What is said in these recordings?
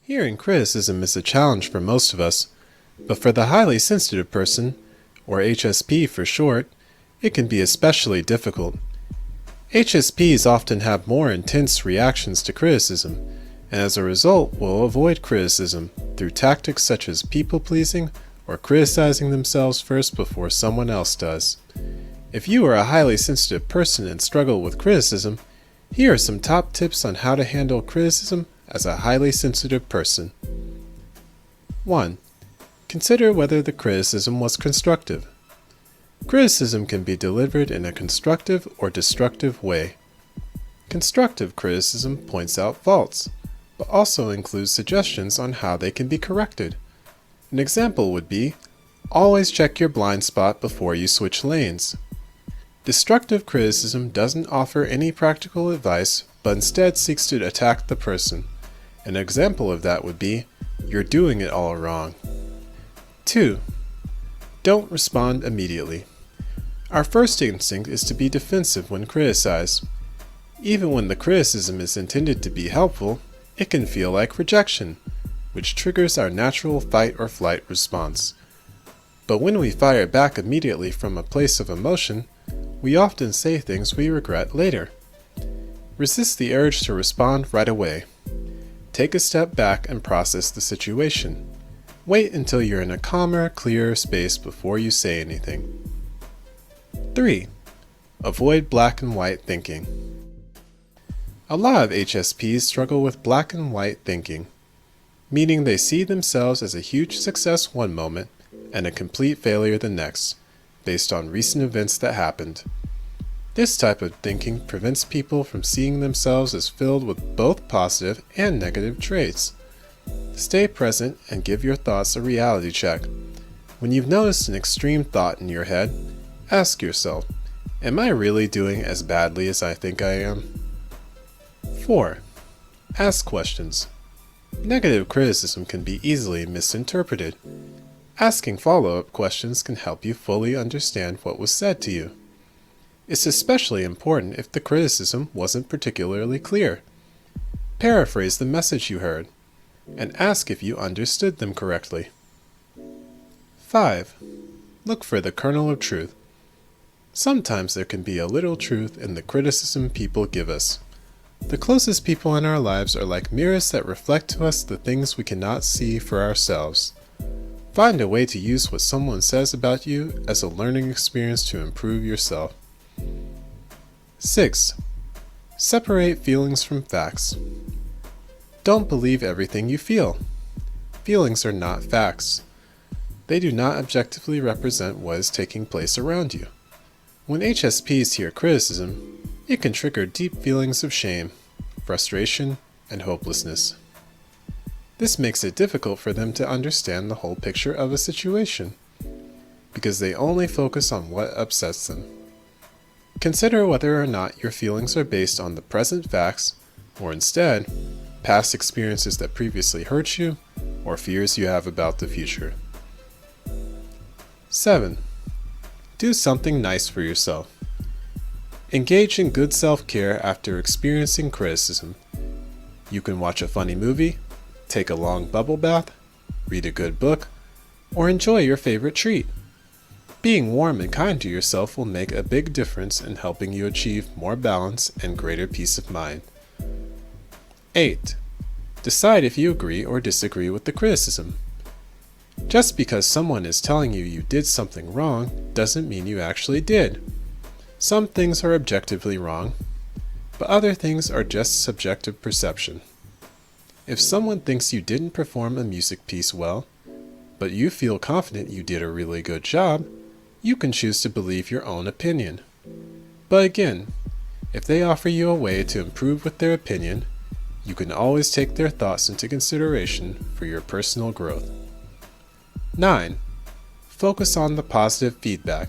Hearing criticism is a challenge for most of us, but for the highly sensitive person, or HSP for short, it can be especially difficult. HSPs often have more intense reactions to criticism, and as a result will avoid criticism through tactics such as people-pleasing or criticizing themselves first before someone else does. If you are a highly sensitive person and struggle with criticism, here are some top tips on how to handle criticism as a highly sensitive person. 1. Consider whether the criticism was constructive. Criticism can be delivered in a constructive or destructive way. Constructive criticism points out faults, but also includes suggestions on how they can be corrected. An example would be, always check your blind spot before you switch lanes. Destructive criticism doesn't offer any practical advice, but instead seeks to attack the person. An example of that would be, you're doing it all wrong. 2. Don't respond immediately. Our first instinct is to be defensive when criticized. Even when the criticism is intended to be helpful, it can feel like rejection, which triggers our natural fight or flight response. But when we fire back immediately from a place of emotion, we often say things we regret later. Resist the urge to respond right away. Take a step back and process the situation. Wait until you're in a calmer, clearer space before you say anything. 3. Avoid black and white thinking. A lot of HSPs struggle with black and white thinking, meaning they see themselves as a huge success one moment and a complete failure the next, based on recent events that happened. This type of thinking prevents people from seeing themselves as filled with both positive and negative traits. Stay present and give your thoughts a reality check. When you've noticed an extreme thought in your head, ask yourself, am I really doing as badly as I think I am? 4. Ask questions. Negative criticism can be easily misinterpreted. Asking follow-up questions can help you fully understand what was said to you. It's especially important if the criticism wasn't particularly clear. Paraphrase the message you heard, and ask if you understood them correctly. 5. Look for the kernel of truth. Sometimes there can be a little truth in the criticism people give us. The closest people in our lives are like mirrors that reflect to us the things we cannot see for ourselves. Find a way to use what someone says about you as a learning experience to improve yourself. 6. Separate feelings from facts. Don't believe everything you feel. Feelings are not facts. They do not objectively represent what is taking place around you. When HSPs hear criticism, it can trigger deep feelings of shame, frustration, and hopelessness. This makes it difficult for them to understand the whole picture of a situation, because they only focus on what upsets them. Consider whether or not your feelings are based on the present facts, or instead, past experiences that previously hurt you, or fears you have about the future. 7. Do something nice for yourself. Engage in good self-care after experiencing criticism. You can watch a funny movie, take a long bubble bath, read a good book, or enjoy your favorite treat. Being warm and kind to yourself will make a big difference in helping you achieve more balance and greater peace of mind. 8. Decide if you agree or disagree with the criticism. Just because someone is telling you you did something wrong doesn't mean you actually did. Some things are objectively wrong, but other things are just subjective perception. If someone thinks you didn't perform a music piece well, but you feel confident you did a really good job, you can choose to believe your own opinion. But again, if they offer you a way to improve with their opinion, you can always take their thoughts into consideration for your personal growth. 9. Focus on the positive feedback.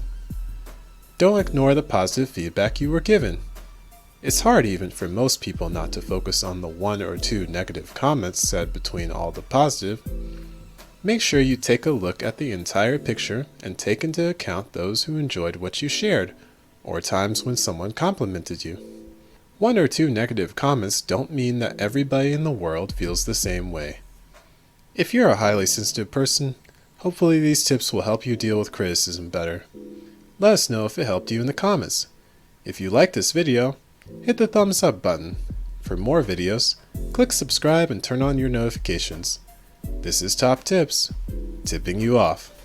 Don't ignore the positive feedback you were given. It's hard even for most people not to focus on the 1 or 2 negative comments said between all the positive. Make sure you take a look at the entire picture and take into account those who enjoyed what you shared, or times when someone complimented you. 1 or 2 negative comments don't mean that everybody in the world feels the same way. If you're a highly sensitive person, hopefully these tips will help you deal with criticism better. Let us know if it helped you in the comments. If you like this video, hit the thumbs up button. For more videos, click subscribe and turn on your notifications. This is Top Tips, tipping you off.